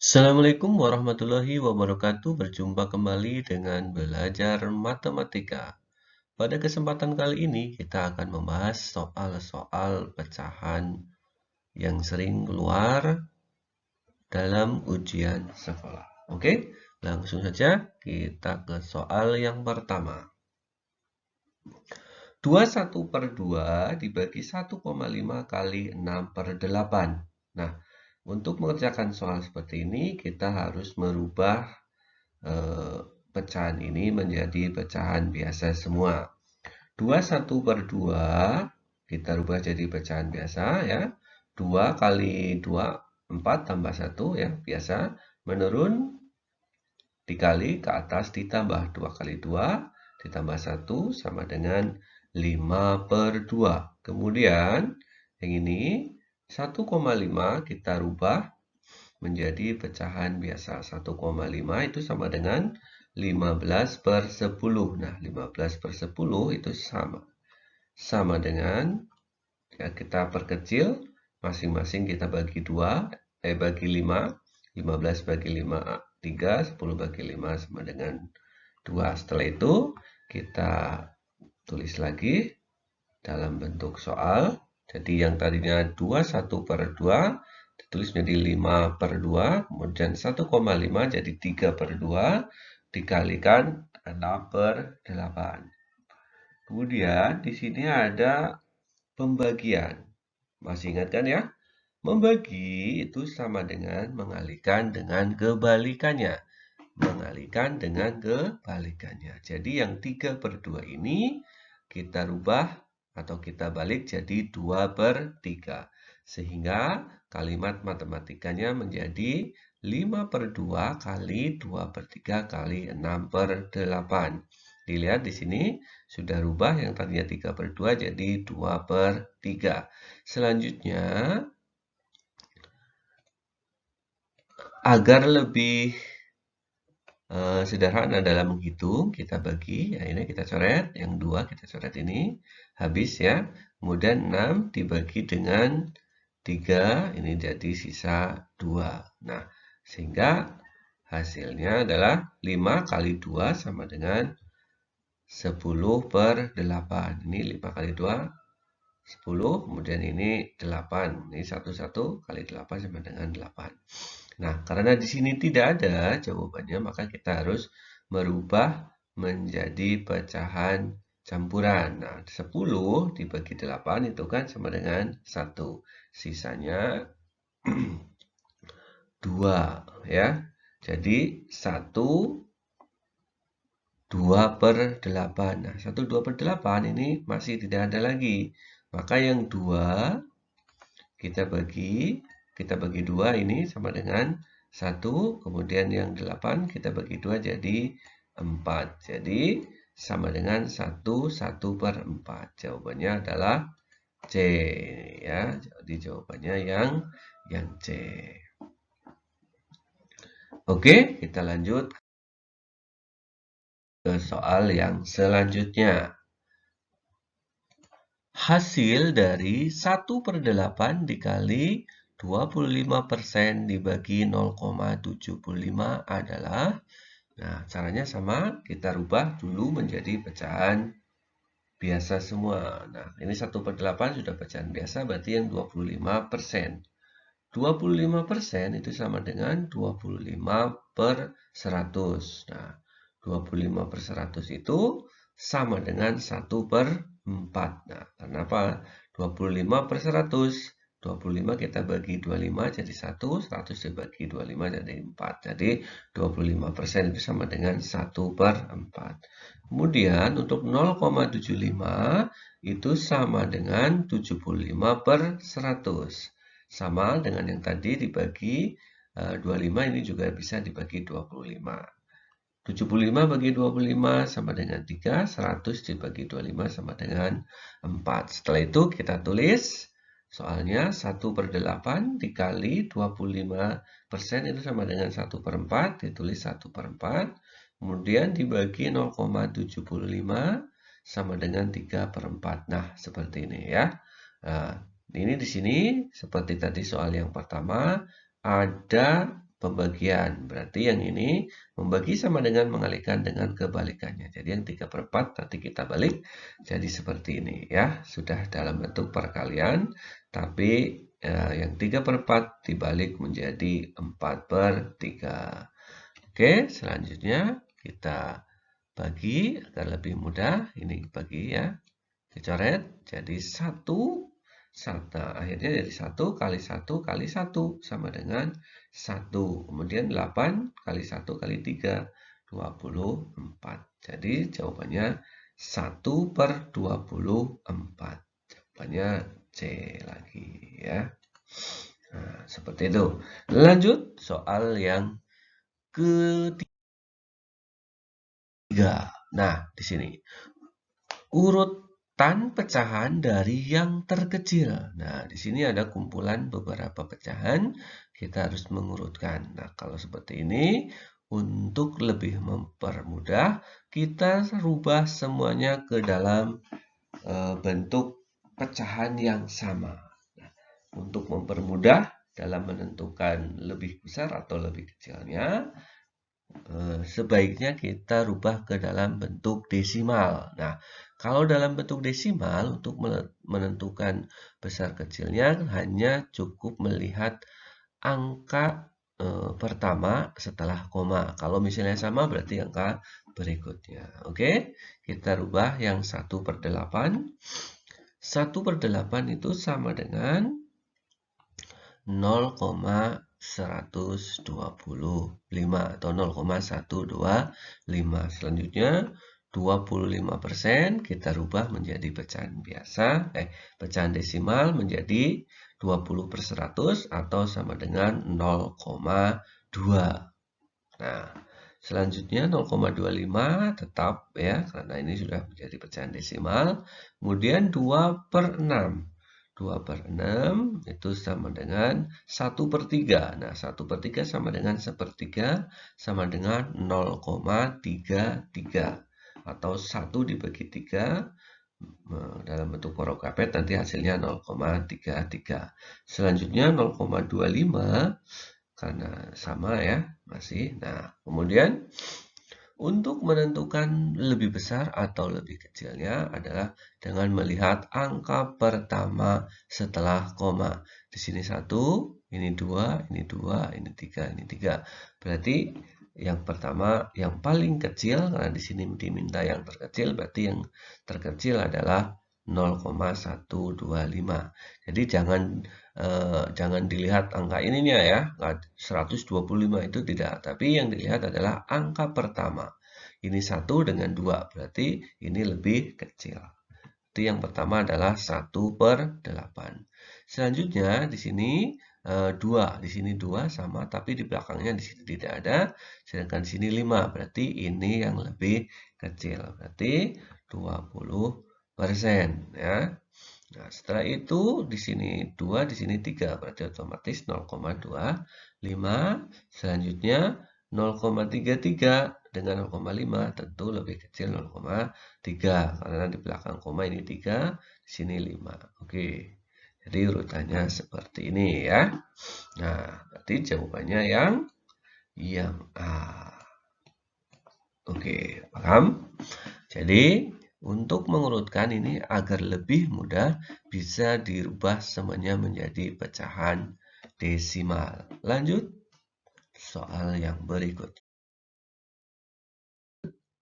Assalamualaikum warahmatullahi wabarakatuh. Berjumpa kembali dengan belajar matematika. Pada kesempatan kali ini kita akan membahas soal-soal pecahan yang sering keluar dalam ujian sekolah. Oke, langsung saja kita ke soal yang pertama. 21/2 dibagi 1,5 kali 6/8. Nah, untuk mengerjakan soal seperti ini kita harus merubah pecahan ini menjadi pecahan biasa semua. 21/2 kita rubah jadi pecahan biasa ya. 2 kali 2, 4 tambah 1 ya, biasa. Menurun dikali ke atas ditambah 2 kali 2 ditambah 1 sama dengan 5/2. Kemudian yang ini 1,5 kita rubah menjadi pecahan biasa. 1,5 itu sama dengan 15/10. Nah, 15/10 itu sama dengan, ya, kita perkecil, masing-masing kita bagi 2, bagi 5. 15 bagi 5, 3, 10 bagi 5 sama dengan 2. Setelah itu, kita tulis lagi dalam bentuk soal. Jadi yang tadinya 21/2 ditulis menjadi 5/2, kemudian 1,5 jadi 3/2 dikalikan 6/8. Kemudian di sini ada pembagian. Masih ingat kan ya? Membagi itu sama dengan mengalihkan dengan kebalikannya. Mengalihkan dengan kebalikannya. Jadi yang 3/2 ini kita rubah atau kita balik jadi 2/3. Sehingga kalimat matematikanya menjadi 5/2 kali 2/3 kali 6/8. Dilihat di sini sudah rubah yang tadinya 3/2 jadi 2/3. Selanjutnya, agar lebih sederhana dalam menghitung, kita bagi, ya ini kita coret, yang 2 kita coret ini, habis ya. Kemudian 6 dibagi dengan 3, ini jadi sisa 2. Nah, sehingga hasilnya adalah 5 kali 2 sama dengan 10/8. Ini 5 kali 2, 10, kemudian ini 8. Ini 1 kali 8 sama dengan 8. Nah, karena di sini tidak ada jawabannya, maka kita harus merubah menjadi pecahan campuran. Nah, 10 dibagi 8 itu kan sama dengan 1. Sisanya 2 ya. Jadi 1 2/8. Nah, 1 2/8 ini masih tidak ada lagi. Maka yang 2 kita bagi 2 ini sama dengan 1, kemudian yang 8 kita bagi 2 jadi 4. Jadi sama dengan 1/4. Jawabannya adalah C ya. Jadi jawabannya yang C. Oke, kita lanjut ke soal yang selanjutnya. Hasil dari 1/8 dikali 25% dibagi 0,75 adalah, nah caranya sama, kita rubah dulu menjadi pecahan biasa semua. Nah, ini 1/8 sudah pecahan biasa, berarti yang 25%. 25% itu sama dengan 25/100. Nah, 25/100 itu sama dengan 1/4. Nah, kenapa 25/100? 25 kita bagi 25 jadi 1, 100 dibagi 25 jadi 4. Jadi 25% itu sama dengan 1/4. Kemudian untuk 0,75 itu sama dengan 75/100. Sama dengan yang tadi dibagi 25, ini juga bisa dibagi 25. 75 bagi 25 sama dengan 3, 100 dibagi 25 sama dengan 4. Setelah itu kita tulis soalnya 1/8 dikali 25% itu sama dengan 1/4, ditulis 1/4. Kemudian dibagi 0,75 sama dengan 3/4. Nah, seperti ini ya. Nah, ini di sini seperti tadi soal yang pertama ada pembagian. Berarti yang ini membagi sama dengan mengalihkan dengan kebalikannya. Jadi yang 3/4 nanti kita balik jadi seperti ini ya. Sudah dalam bentuk perkalian, tapi yang 3/4 dibalik menjadi 4/3. Oke, selanjutnya kita bagi agar lebih mudah. Ini bagi ya. Dicoret jadi 1. Nah, akhirnya jadi 1 kali 1 kali 1 sama dengan 1. Kemudian 8 kali 1 kali 3, 24. Jadi jawabannya 1/24. Jawabannya C lagi ya. Nah, seperti itu. Lanjut soal yang ketiga. Nah, di sini urutan pecahan dari yang terkecil. Nah, di sini ada kumpulan beberapa pecahan, kita harus mengurutkan. Nah, kalau seperti ini, untuk lebih mempermudah, kita rubah semuanya ke dalam bentuk pecahan yang sama. Nah, untuk mempermudah dalam menentukan lebih besar atau lebih kecilnya, sebaiknya kita rubah ke dalam bentuk desimal. Nah, kalau dalam bentuk desimal, untuk menentukan besar kecilnya hanya cukup melihat angka pertama setelah koma. Kalau misalnya sama berarti angka berikutnya. Oke, kita rubah yang 1/8. 1/8 itu sama dengan 0,125 atau 0,125. Selanjutnya 25% kita rubah menjadi pecahan biasa, pecahan desimal menjadi 20/100 atau sama dengan 0,2. Nah, selanjutnya 0,25 tetap ya, karena ini sudah menjadi pecahan desimal. Kemudian 2/6. 2/6 itu sama dengan 1/3. Nah, 1/3 sama dengan 1/3 sama dengan 0,33. Atau 1 dibagi 3 dalam bentuk huruf kapet nanti hasilnya 0,33. Selanjutnya 0,25 karena sama ya, masih. Nah, kemudian untuk menentukan lebih besar atau lebih kecilnya adalah dengan melihat angka pertama setelah koma. Di sini 1, ini 2, ini 2, ini 3, ini 3. Berarti yang pertama, yang paling kecil, karena di sini diminta yang terkecil, berarti yang terkecil adalah 0,125. Jadi jangan dilihat angka ininya ya, 125 itu tidak, tapi yang dilihat adalah angka pertama. Ini 1 dengan 2, berarti ini lebih kecil. Itu yang pertama adalah 1/8. Selanjutnya di sini 2, di sini 2 sama, tapi di belakangnya di sini tidak ada, sedangkan di sini 5, berarti ini yang lebih kecil, berarti 20% ya. Nah, setelah itu di sini 2, di sini 3, berarti otomatis 0,25. Selanjutnya 0,33 dengan 0,5 tentu lebih kecil 0,3 karena di belakang koma ini 3, di sini 5. Oke. Jadi urutannya seperti ini ya. Nah, berarti jawabannya yang A. Oke, paham? Jadi untuk mengurutkan ini agar lebih mudah, bisa dirubah semuanya menjadi pecahan desimal. Lanjut, soal yang berikut.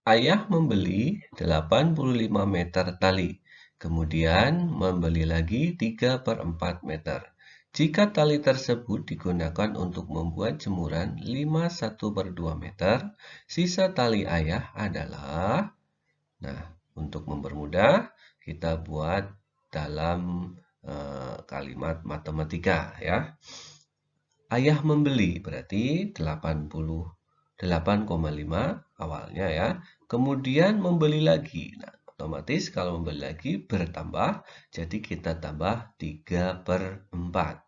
Ayah membeli 85 meter tali, kemudian membeli lagi 3/4 meter. Jika tali tersebut digunakan untuk membuat jemuran 51/2 meter, sisa tali ayah adalah... Nah, untuk mempermudah, kita buat dalam kalimat matematika ya. Ayah membeli berarti 88,5 awalnya ya. Kemudian membeli lagi. Nah, otomatis kalau membeli lagi bertambah, jadi kita tambah 3/4.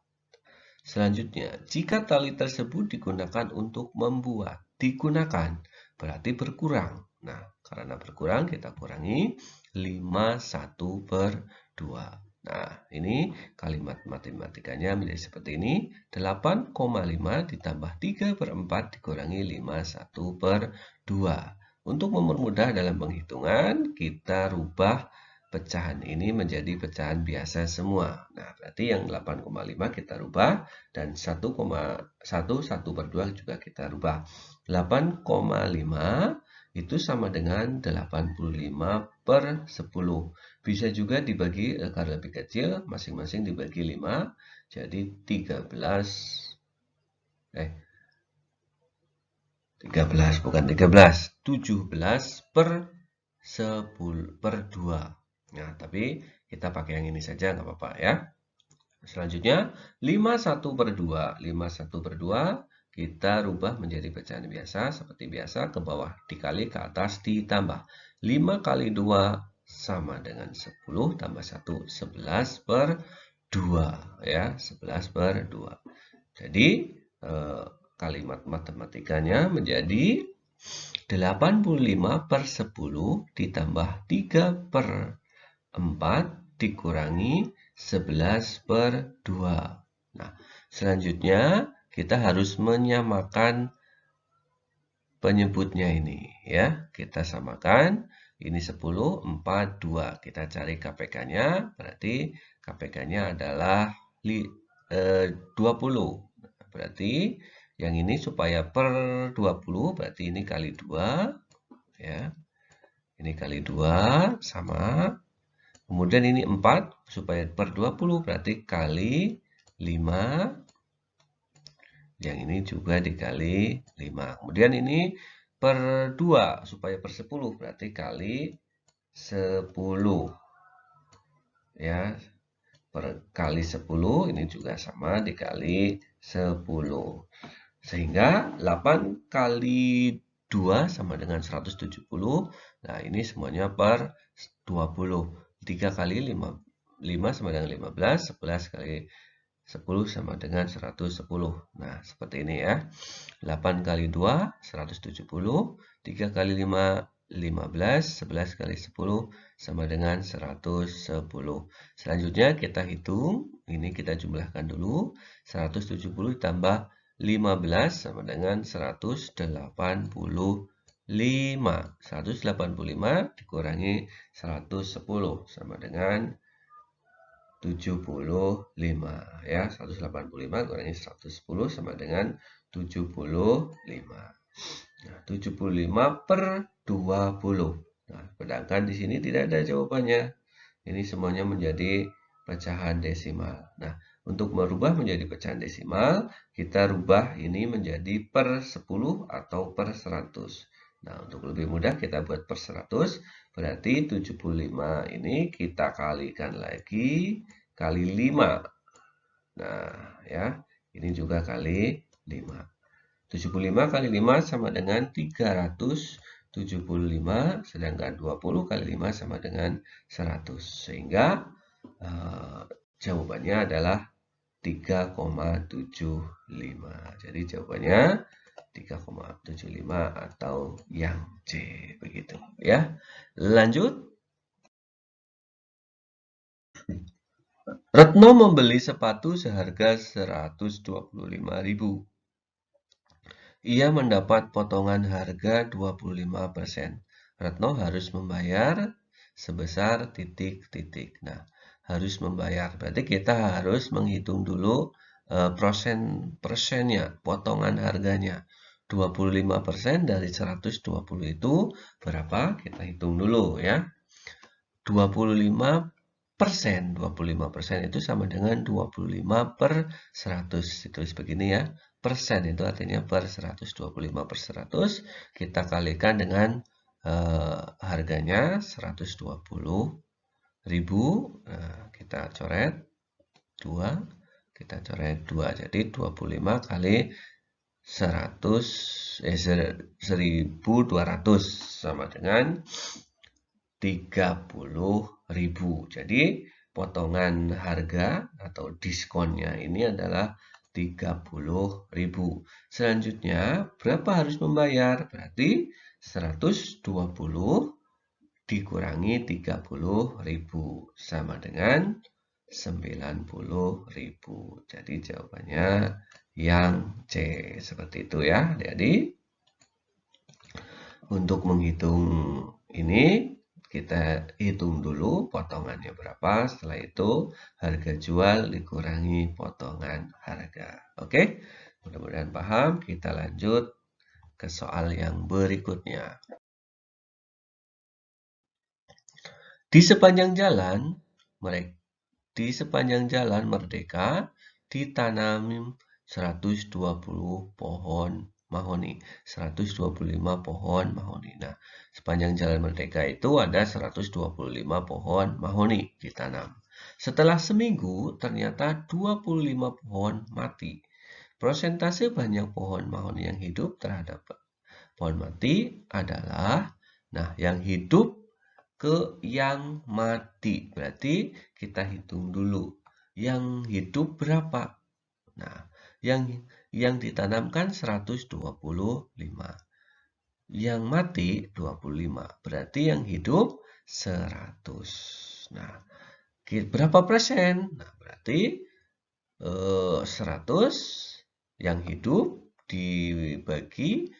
Selanjutnya, jika tali tersebut digunakan untuk membuat, digunakan berarti berkurang. Nah, karena berkurang kita kurangi 51/2. Nah, ini kalimat matematikanya menjadi seperti ini. 8,5 ditambah 3/4 dikurangi 51/2. Untuk mempermudah dalam penghitungan, kita rubah pecahan ini menjadi pecahan biasa semua. Nah, berarti yang 8,5 kita rubah, dan 1,1/2 juga kita rubah. 8,5 itu sama dengan 85/10. Bisa juga dibagi karena lebih kecil, masing-masing dibagi 5, jadi 13 bukan 13, 17/10/2. Nah, tapi kita pakai yang ini saja, nggak apa-apa ya. Selanjutnya, 51/2. 51/2 kita rubah menjadi pecahan biasa. Seperti biasa, ke bawah dikali, ke atas ditambah. 5 kali 2 sama dengan 10, tambah 1, 11/2. Ya, 11/2. Jadi, kalimat matematikanya menjadi 85/10 ditambah 3/4 dikurangi 11/2. Nah, selanjutnya kita harus menyamakan penyebutnya ini ya. Kita samakan, ini 10, 4, 2. Kita cari KPK-nya, berarti KPK-nya adalah 20. Berarti yang ini supaya per 20, berarti ini kali 2 ya. Ini kali 2 sama. Kemudian ini 4, supaya per 20 berarti kali 5. Yang ini juga dikali 5. Kemudian ini per 2, supaya per 10 berarti kali 10. Ya, per kali 10 ini juga sama dikali 10. Sehingga 8 kali 2 sama dengan 170. Nah, ini semuanya per 20. 3 kali 5 sama dengan 15. 11 kali 10 sama dengan 110. Nah, seperti ini ya. 8 kali 2, 170. 3 kali 5, 15. 11 kali 10 sama dengan 110. Selanjutnya kita hitung. Ini kita jumlahkan dulu. 170 tambah 15 sama dengan 185. 185 dikurangi 110 sama dengan 75 ya. 185 kurangi 110 sama dengan 75. Nah, 75/20. Nah, sedangkan di sini tidak ada jawabannya. Ini semuanya menjadi pecahan desimal. Nah, untuk merubah menjadi pecahan desimal, kita rubah ini menjadi per 10 atau per 100. Nah, untuk lebih mudah kita buat per 100, berarti 75 ini kita kalikan lagi kali 5. Nah, ya, ini juga kali 5. 75 kali 5 sama dengan 375, sedangkan 20 kali 5 sama dengan 100. Sehingga jawabannya adalah 3,75. Jadi jawabannya 3,75 atau yang C, begitu ya. Lanjut. Retno membeli sepatu seharga 125.000. Ia mendapat potongan harga 25%. Retno harus membayar sebesar titik-titik. Nah, harus membayar. Berarti kita harus menghitung dulu persennya, potongan harganya. 25% dari 120 itu berapa? Kita hitung dulu ya. 25% itu sama dengan 25/100. Ditulis begini ya. Persen itu artinya per 100. 25/100 kita kalikan dengan harganya 120.000. Nah, kita coret 2. Kita coret 2. Jadi 25 kali 1.200 sama dengan 30.000. Jadi potongan harga atau diskonnya ini adalah 30.000. Selanjutnya, berapa harus membayar? Berarti 120 dikurangi 30.000 sama dengan 90.000. Jadi jawabannya yang C. Seperti itu ya, adik-adik. Untuk menghitung ini, kita hitung dulu potongannya berapa. Setelah itu, harga jual dikurangi potongan harga. Oke, mudah-mudahan paham. Kita lanjut ke soal yang berikutnya. Di sepanjang jalan Merdeka ditanam 120 pohon mahoni, 125 pohon mahoni. Nah, sepanjang Jalan Merdeka itu ada 125 pohon mahoni ditanam. Setelah seminggu, ternyata 25 pohon mati. Persentase banyak pohon mahoni yang hidup terhadap pohon mati adalah, nah, yang hidup ke yang mati. Berarti kita hitung dulu. Yang hidup berapa? Nah, yang ditanamkan 125. Yang mati 25. Berarti yang hidup 100. Nah, berapa persen? Nah, berarti 100 yang hidup dibagi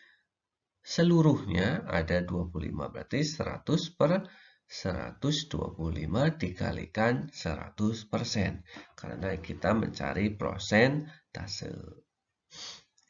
seluruhnya ada 25. Berarti 100 per 125 dikalikan 100%. Karena kita mencari prosentase.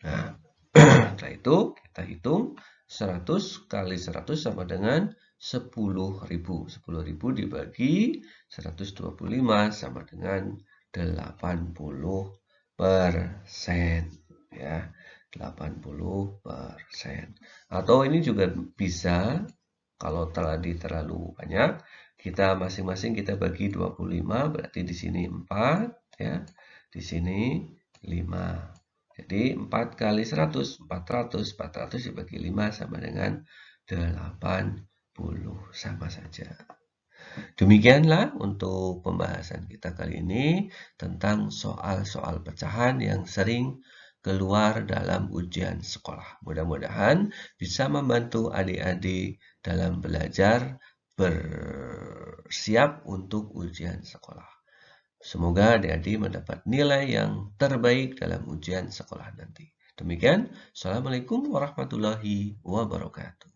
Nah, setelah itu kita hitung 100 kali 100 sama dengan 10.000. 10.000 dibagi 125 sama dengan 80%. Ya, 80%. Atau ini juga bisa, kalau terlalu banyak, kita masing-masing kita bagi 25, berarti di sini 4, ya. Di sini 5. Jadi 4 kali 100, 400. 400 dibagi 5 sama dengan 80, sama saja. Demikianlah untuk pembahasan kita kali ini tentang soal-soal pecahan yang sering keluar dalam ujian sekolah. Mudah-mudahan bisa membantu adik-adik dalam belajar bersiap untuk ujian sekolah. Semoga adik-adik mendapat nilai yang terbaik dalam ujian sekolah nanti. Demikian, Assalamualaikum warahmatullahi wabarakatuh.